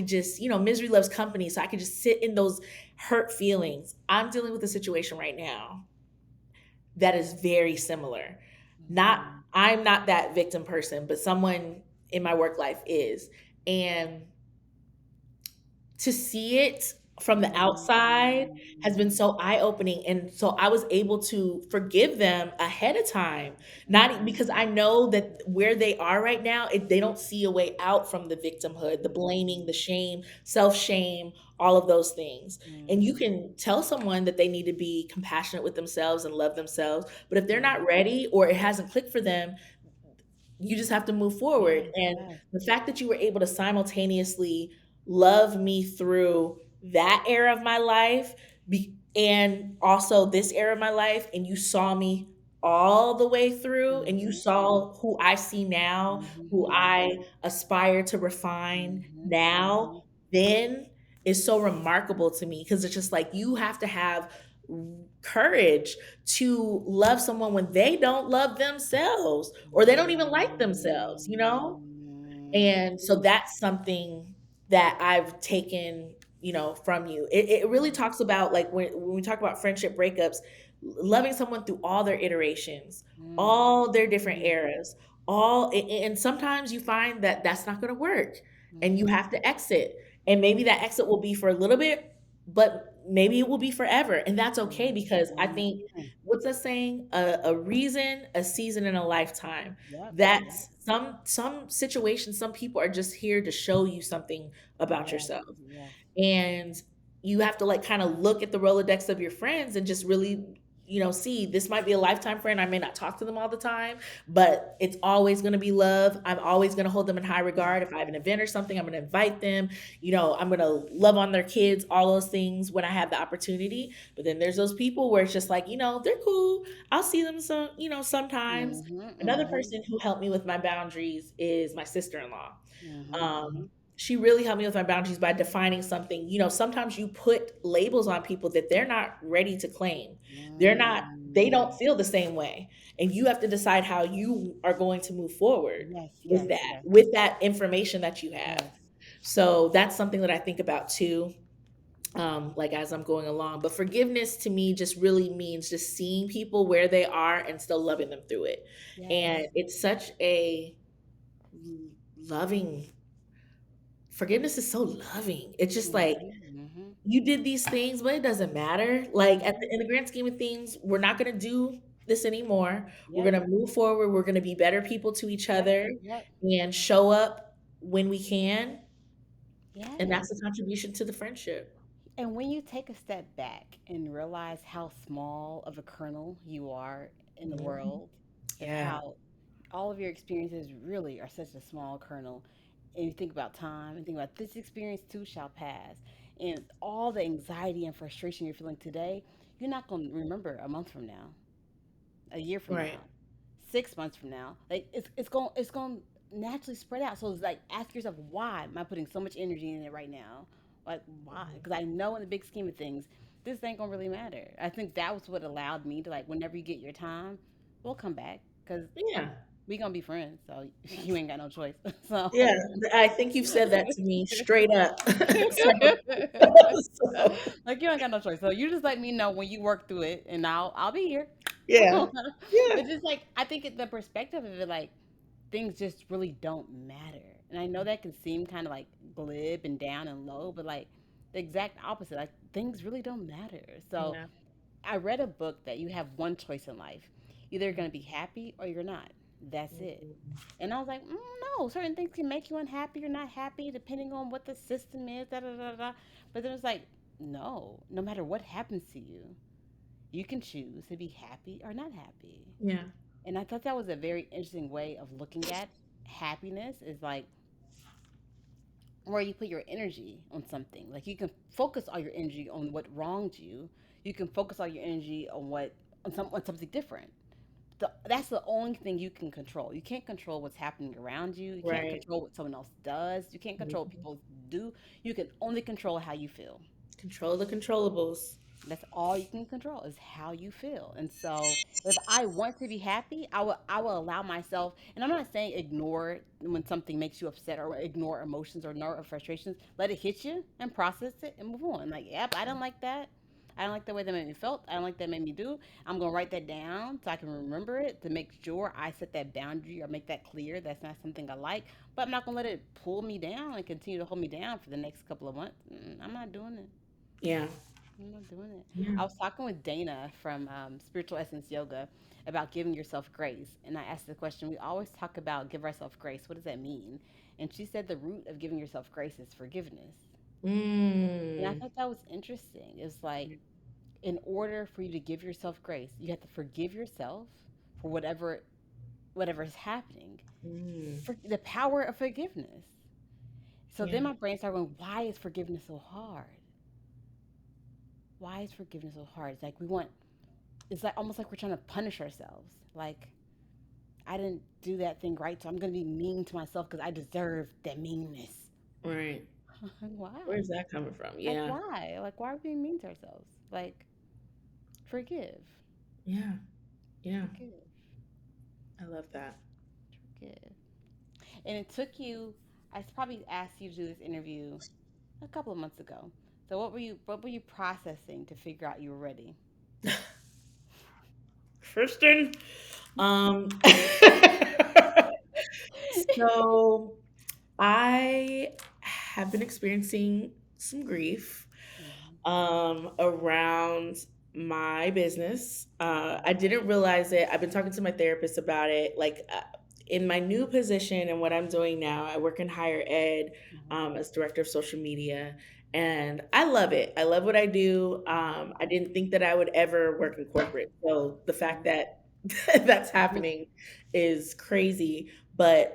just, misery loves company. So I could just sit in those hurt feelings. I'm dealing with a situation right now that is very similar. Not Mhm. I'm not that victim person, but someone in my work life is. And to see it from the outside has been Mm, so eye-opening, and so I was able to forgive them ahead of time, not because I mm, know that where they are right now, they don't see a way out from the victimhood, the blaming, the mm, shame, self-shame, all of those things. And you mhm, can tell someone that they need to be compassionate with themselves and love themselves, but if they're mhm. not ready or it hasn't clicked for them, you just have to move forward. Yes, And yes. the fact that you were able to simultaneously love me through that era of my life and also this era of my life, and you saw me all the way through, and you Mhm, saw who I see now, mhm, who mhm, I aspire to refine mhm, now, mhm. then is so remarkable to me, because it's just like you have to have courage to love someone when they don't love themselves or they don't even like themselves, you know? Mm, And so that's something that I've taken, from you. It really talks about, like, when we talk about friendship breakups, loving someone through all their iterations, mm, all their different eras, and sometimes you find that that's not going to work and you mhm, have to exit. And maybe that exit will be for a little bit, but maybe it will be forever. And that's okay, because I mhm. think, what's that saying? A reason, a season, and a lifetime. Yep, yep, That's some situations, some people are just here to show you something about yes, yourself. yes. And you have to, like, kind of look at the Rolodex of your friends and just really, see, this might be a lifetime friend. I may not talk to them all the time, but it's always going to be love. I'm always going to hold them in high regard. If I have an event or something, I'm going to invite them. I'm going to love on their kids, all those things when I have the opportunity. But then there's those people where it's just like, they're cool. I'll see them sometimes. Mhm, Another mhm, person who helped me with my boundaries is my sister-in-law. mhm, Um, mhm, she really helped me with my boundaries by defining something. Sometimes you put labels on people that they're not ready to claim. They don't mm. feel the same way. And you have to decide how you are going to move forward Yes, with yes, that, yes, with that information that you have. yes, So that's something that I think about too, like, as I'm going along. But forgiveness to me just really means just seeing people where they are and still loving them through it. And yes. it's such a loving forgiveness is so loving. It's just like, Mhm, mhm, you did these things, but it doesn't matter. Like, mhm. in the grand scheme of things, we're not gonna do this anymore. We're Yep, gonna move forward. We're gonna be better people to each yep, other yep. and show up when we can. And Yes. that's a contribution to the friendship. And when you take a step back and realize how small of a kernel you are in the Mhm. world, and Yeah. how all of your experiences really are such a small kernel, and you think about time and think about this experience too shall pass, and all the anxiety and frustration you're feeling today, you're not going to remember a month from now, a year from Right. now, 6 months from now. Like it's going to naturally spread out. So it's like, ask yourself, why am I putting so much energy in it right now? Like, why? Because I know in the big scheme of things, this ain't gonna really matter. I think that was what allowed me to, like, whenever you get your time, we'll come back because Yeah. we gonna be friends. So you ain't got no choice. So Yeah. I think you've said that to me straight up. So, so like, you ain't got no choice. So you just let me know when you work through it, and I'll be here. yeah. But Yeah. just like, I think the perspective of it, like, things just really don't matter. And I know that can seem kind of like glib and down and low, but like the exact opposite. Like, things really don't matter. So Yeah. I read a book that you have one choice in life. Either you're going to be happy or you're not. That's it. And I was like, no, certain things can make you unhappy or not happy depending on what the system is, da da da da. But then it's like, no, no matter what happens to you, you can choose to be happy or not happy. Yeah. And I thought that was a very interesting way of looking at happiness, is like where you put your energy on something. Like, you can focus all your energy on what wronged you. You can focus all your energy on on something different. That's the only thing you can control. You can't control what's happening around you. You can't Right. control what someone else does. You can't control what Mhm. people do. You can only control how you feel. Control the controllables. That's all you can control, is how you feel. And so if I want to be happy, I will allow myself, and I'm not saying ignore when something makes you upset, or ignore emotions or ignore frustrations. Let it hit you and process it and move on. Like, yep, I don't like that. I don't like the way that made me felt. I don't like that made me do. I'm gonna write that down so I can remember it, to make sure I set that boundary or make that clear. That's not something I like. But I'm not gonna let it pull me down and continue to hold me down for the next couple of months. I'm not doing it. Yeah. I'm not doing it. Yeah. I was talking with Dana from Spiritual Essence Yoga about giving yourself grace. And I asked the question, we always talk about give ourselves grace. What does that mean? And she said the root of giving yourself grace is forgiveness. And I Mm. thought that was interesting. It's like, in order for you to give yourself grace, you have to forgive yourself for whatever is happening. Mm. For the power of forgiveness. So Yeah. then my brain started going, why is forgiveness so hard? Why is forgiveness so hard? It's like it's like almost like we're trying to punish ourselves. Like, I didn't do that thing right, so I'm going to be mean to myself because I deserve that meanness. Right. Why? Where's that coming from? Like, Yeah. why? Like, why are we being mean to ourselves? Like, forgive. Yeah. Yeah. Forgive. I love that. Forgive. And it took you, I probably asked you to do this interview a couple of months ago. So what were you processing to figure out you were ready? Kristen. Um so I have been experiencing some grief Mhm. around my business. I didn't realize it. I've been talking to my therapist about it. Like in my new position and what I'm doing now, I work in higher ed Mhm. as director of social media. And I love it. I love what I do. Mhm. I didn't think that I would ever work in corporate. So the fact Mhm. that that's Mhm. happening is crazy. But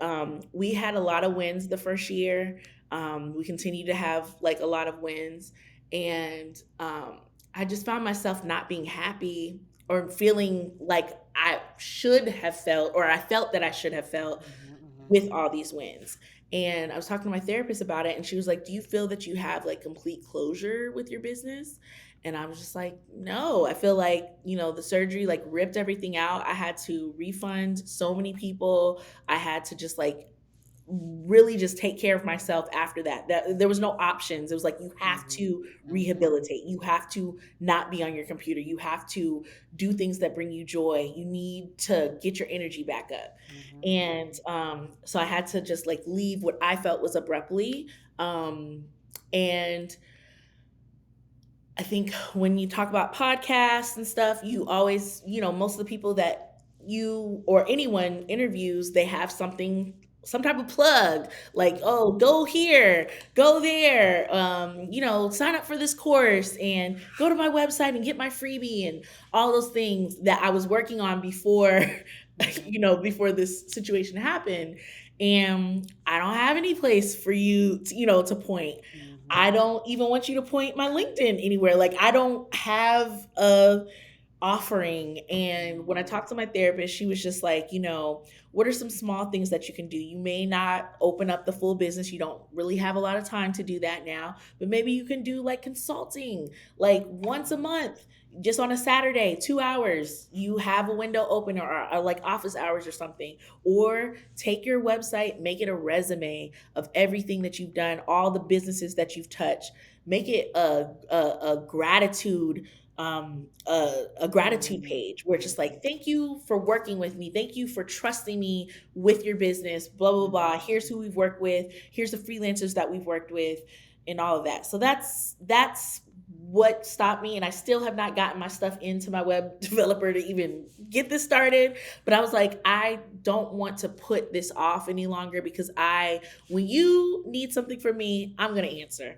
we had a lot of wins the first year. We continue to have like a lot of wins, and I just found myself not being happy or feeling like I should have felt, or I felt that I should have felt Mhm. with all these wins. And I was talking to my therapist about it, and she was like, "Do you feel that you have like complete closure with your business?" And I was just like, "No, I feel like, the surgery like ripped everything out. I had to refund so many people. I had to just like really just take care of myself after that there was no options. It was like you have Mhm. to Mhm. rehabilitate, you have to not be on your computer, you have to do things that bring you joy, you need to get your energy back up." Mhm. And so I had to just like leave what I felt was abruptly. And I think when you talk about podcasts and stuff, you always, most of the people that you or anyone interviews, they have some type of plug, like, oh, go here, go there, sign up for this course and go to my website and get my freebie and all those things that I was working on before, Mhm. before this situation happened. And I don't have any place for you to, to point. I Mhm. don't even want you to point my LinkedIn anywhere. Like I don't have a offering. And when I Mhm. talked to my therapist, she was just like, what are some small things that you can do? You may not open up the full business. You don't really have a lot of time to do that now, but maybe you can do like consulting, like once a month, just on a Saturday, 2 hours. You have a window open, or like office hours or something. Or take your website, make it a resume of everything that you've done, all the businesses that you've touched. Make it a gratitude a gratitude Mhm. page where it's just like, thank you for working with me, thank you for trusting me with your business, blah blah Mhm. blah. Here's who we've worked with, here's the freelancers that we've worked with, and all of that. So that's what stopped me, and I still have not gotten my stuff into my web developer to even get this started. But I was like, I don't want to put this off any longer, because when you need something from me, I'm going to answer.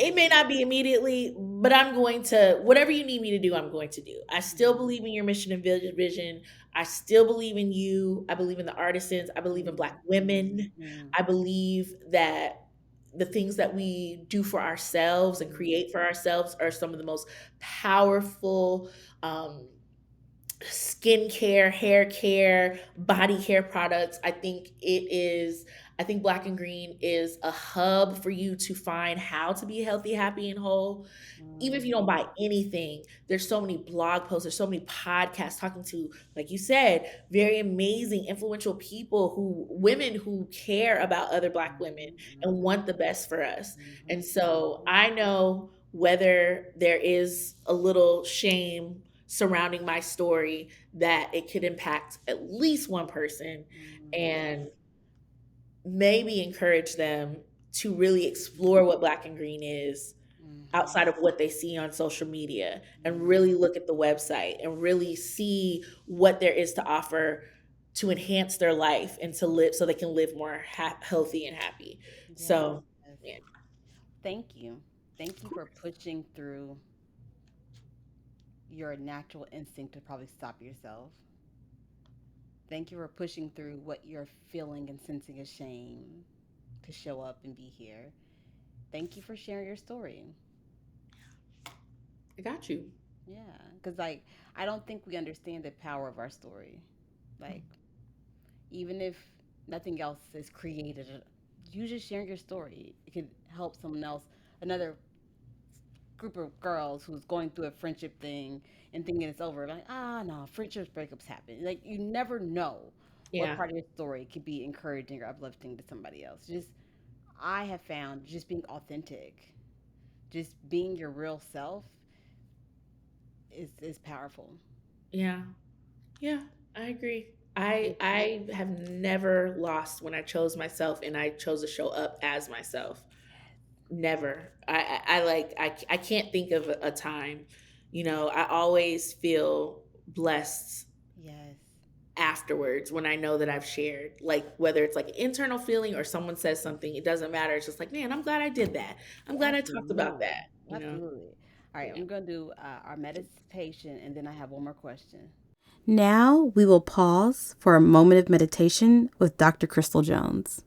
It may not be immediately, but I'm going to, whatever you need me to do, I'm going to do. I still Mhm. believe in your mission and vision. I still believe in you. I believe in the artisans. I believe in Mhm. Black Mhm. women. Mhm. I believe that the things that we do for ourselves and Mhm. create for ourselves are some of the most powerful um, skincare, hair care, body care products. I think Black and Green is a hub for you to find how to be healthy, happy, and whole. Even if you don't Mhm. buy anything, there's so many blog posts, there's so many podcasts talking to, like you said, very amazing, influential people, women who care about other Black women and Mhm. want the best for us. And Mhm. so Mhm. I know, whether there is a little shame surrounding my story, that it could impact at least one person, Mhm. and maybe encourage them to really explore what Black and Green is, Mm-hmm. outside of what they see on social media, and really look at the website and really see what there is to offer to enhance their life and to live so they can live more healthy and happy. Yes. So, Yes. yeah. Thank you. Thank you for pushing through your natural instinct to probably stop yourself. Thank you for pushing through what you're feeling and sensing as shame to show up and be here. Thank you for sharing your story. I got you. Yeah, because like I don't think we understand the power of our story. Like even if nothing else is created, you just sharing your story, it could help someone else, another group of girls who's going through a friendship thing and thinking it's over. Like no, friendships breakups happen. Like you never know what Yeah. part of your story could be encouraging or uplifting to somebody else. Just I have found just being authentic, just being your real self is powerful. Yeah. Yeah, I agree. I have never lost when I chose myself and I chose to show up as myself. Never. I can't think of a time. I always feel blessed Yes, afterwards when I know that I've shared. Like whether it's like an internal feeling or someone says something, it doesn't matter. It's just like, man, I'm glad I did that. I'm glad I talked about absolutely, that. absolutely. All right, Yeah. I'm gonna do our meditation, and then I have one more question. Now we will pause for a moment of meditation with Dr. Crystal Jones.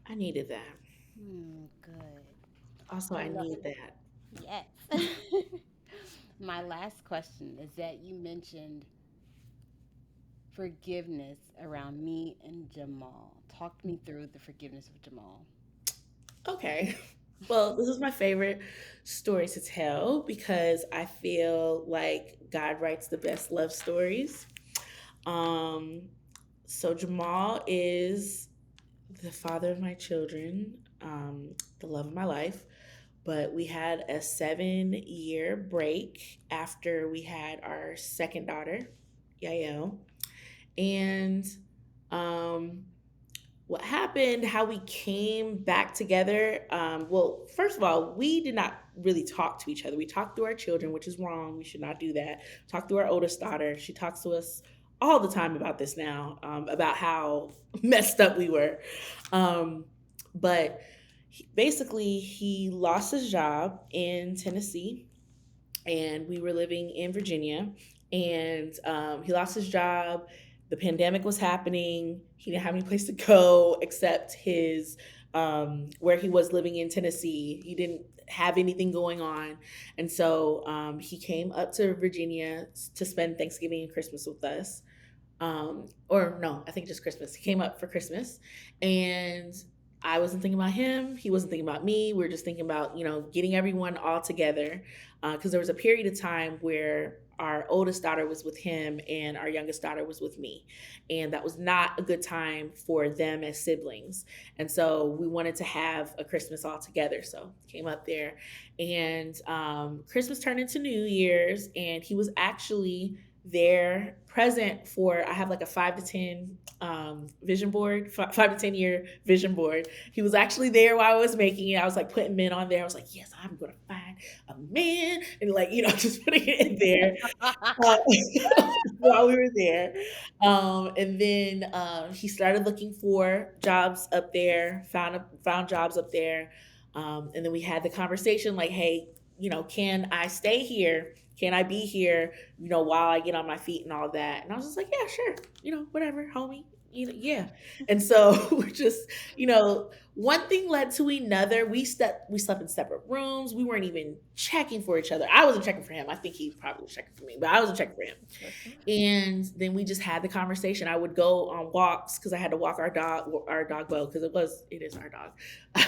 I needed that. Good. Also, I I love. need that. Yes. My last question is that you mentioned forgiveness around me and Jamal. Talk me through the forgiveness of Jamal. Okay. Well, this is my favorite story to tell because I feel like God writes the best love stories. Um, so Jamal is the father of my children, the love of my life. But we had a 7-year break after we had our second daughter, Yael. And um, what happened, how we came back together. Well, first of all, we did not really talk to each other. We talked to our children, which is wrong. We should not do that. Talked to our oldest daughter. She talks to us all the time about this now, about how messed up we were. Um, but basically, he lost his job in Tennessee and we were living in Virginia. And he lost his job. The pandemic was happening. He didn't have any place to go except his where he was living in Tennessee. He didn't have anything going on, and so he came up to Virginia to spend Thanksgiving and Christmas with us. Or no, I think just Christmas. He came up for Christmas, and I wasn't thinking about him. He wasn't thinking about me. We were just thinking about, getting everyone all together. Because there was a period of time where our oldest daughter was with him and our youngest daughter was with me. And that was not a good time for them as siblings. And so we wanted to have a Christmas all together. So came up there, and Christmas turned into New Year's, and he was actually there present for, I have like a 5 to 10 vision board, 5 to 10 year vision board. He was actually there while I was making it. I was like putting men on there. I was like, yes, I'm gonna find a man, and like, just putting it in there while we were there. And then he started looking for jobs up there, found jobs up there. And then we had the conversation like, hey, can I stay here? Can I be here, while I get on my feet and all that? And I was just like, yeah, sure. Whatever, homie. Yeah. And so we're just, one thing led to another. We slept in separate rooms. We weren't even checking for each other. I wasn't checking for him. I think he probably was checking for me, but I wasn't checking for him. And then we just had the conversation. I would go on walks because I had to walk our dog Bo, because it is our dog.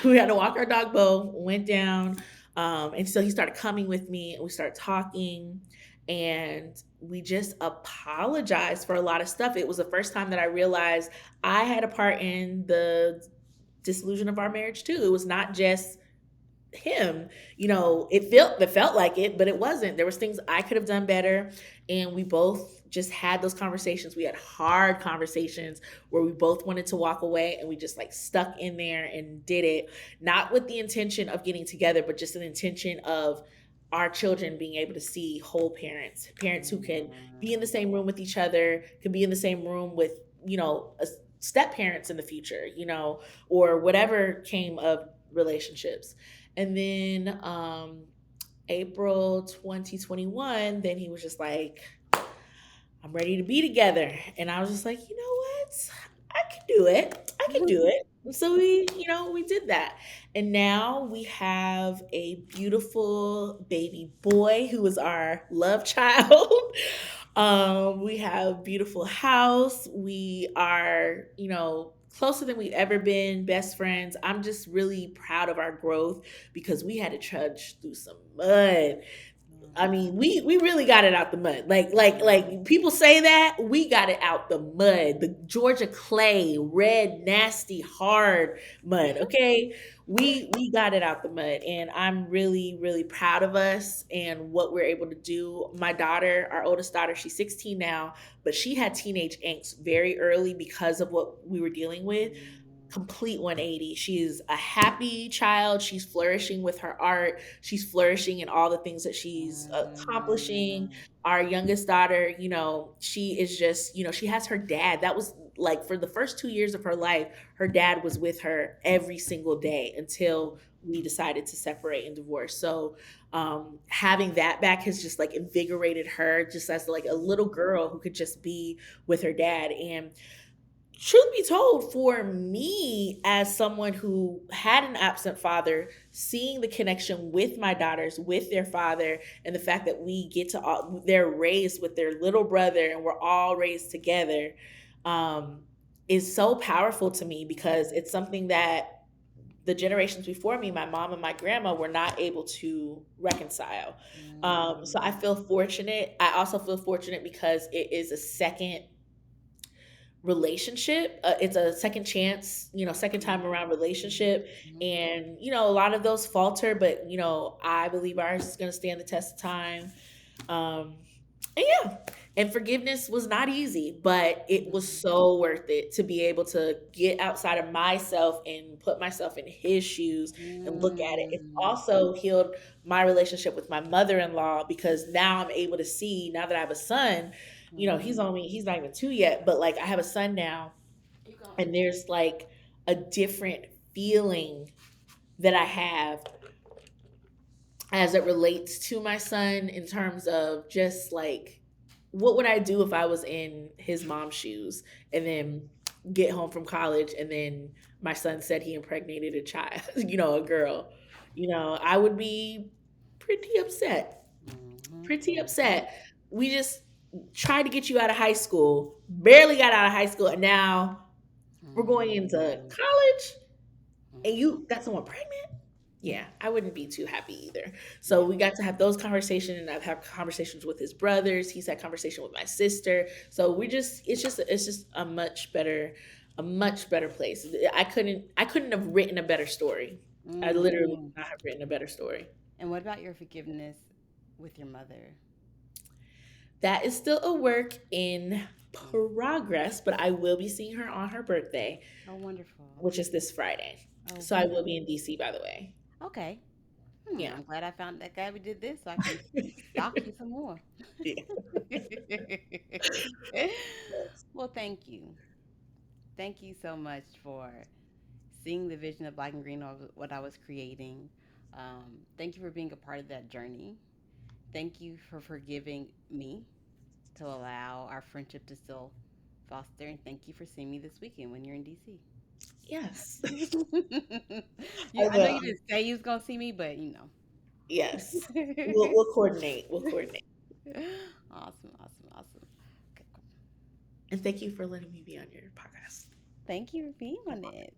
We had to walk our dog Bo, went down. And so he started coming with me, and we started talking, and we just apologized for a lot of stuff. It was the first time that I realized I had a part in the disillusion of our marriage too. It was not just him. It felt like it, but it wasn't. There was things I could have done better, and we both just had those conversations. We had hard conversations where we both wanted to walk away, and we just like stuck in there and did it, not with the intention of getting together, but just an intention of our children being able to see whole parents who can be in the same room with each other, can be in the same room with, step parents in the future, or whatever came of relationships. And then April 2021, then he was just like, I'm ready to be together. And I was just like, you know what? I can do it. And so we did that. And now we have a beautiful baby boy who is our love child. We have beautiful house. We are, closer than we've ever been, best friends. I'm just really proud of our growth because we had to trudge through some mud. I mean, we really got it out the mud. Like people say that, we got it out the mud. The Georgia clay, red, nasty, hard mud. Okay. We got it out the mud, and I'm really, really proud of us and what we're able to do. My daughter, our oldest daughter, she's 16 now, but she had teenage angst very early because of what we were dealing with. Complete 180. She's a happy child. She's flourishing with her art. She's flourishing in all the things that she's accomplishing. Our youngest daughter, she is just, she has her dad. That was like for the first 2 years of her life, her dad was with her every single day until we decided to separate and divorce. So having that back has just like invigorated her just as like a little girl who could just be with her dad. And truth be told, for me, as someone who had an absent father, seeing the connection with my daughters, with their father, and the fact that we get to, they're raised with their little brother and we're all raised together, is so powerful to me because it's something that the generations before me, my mom and my grandma, were not able to reconcile. So I feel fortunate. I also feel fortunate because it is a second relationship. It's a second chance, second time around relationship. And, a lot of those falter, but, I believe ours is going to stand the test of time. And yeah, and forgiveness was not easy, but it was so worth it to be able to get outside of myself and put myself in his shoes and look at it. It's also healed my relationship with my mother-in-law because now I'm able to see, now that I have a son, he's not even 2 yet, but like I have a son now, and there's like a different feeling that I have as it relates to my son in terms of just like, what would I do if I was in his mom's shoes and then get home from college and then my son said he impregnated a child, a girl, I would be pretty upset. We just, tried to get you out of high school, barely got out of high school, and now we're going into college and you got someone pregnant? Yeah, I wouldn't be too happy either. So Yeah. we got to have those conversations, and I've had conversations with his brothers. He's had conversation with my sister. So it's just a much better place. I couldn't have written a better story. I literally Mm. could not have written a better story. And what about your forgiveness with your mother? That is still a work in progress, but I will be seeing her on her birthday, Oh, wonderful. which is this Friday. Oh, So I will be in DC, by the way. okay. Yeah. I'm glad I found that guy. We did this so I can stalk you some more. Yeah. Well, thank you. Thank you so much for seeing the vision of Black and Green of what I was creating. Thank you for being a part of that journey. Thank you for forgiving me to allow our friendship to still foster. And thank you for seeing me this weekend when you're in DC. Yes. I I know will. you didn't say you was gonna see me, but Yes. We'll coordinate. We'll coordinate. Awesome, awesome, awesome. Okay, cool. And thank you for letting me be on your podcast. Thank you for being on it.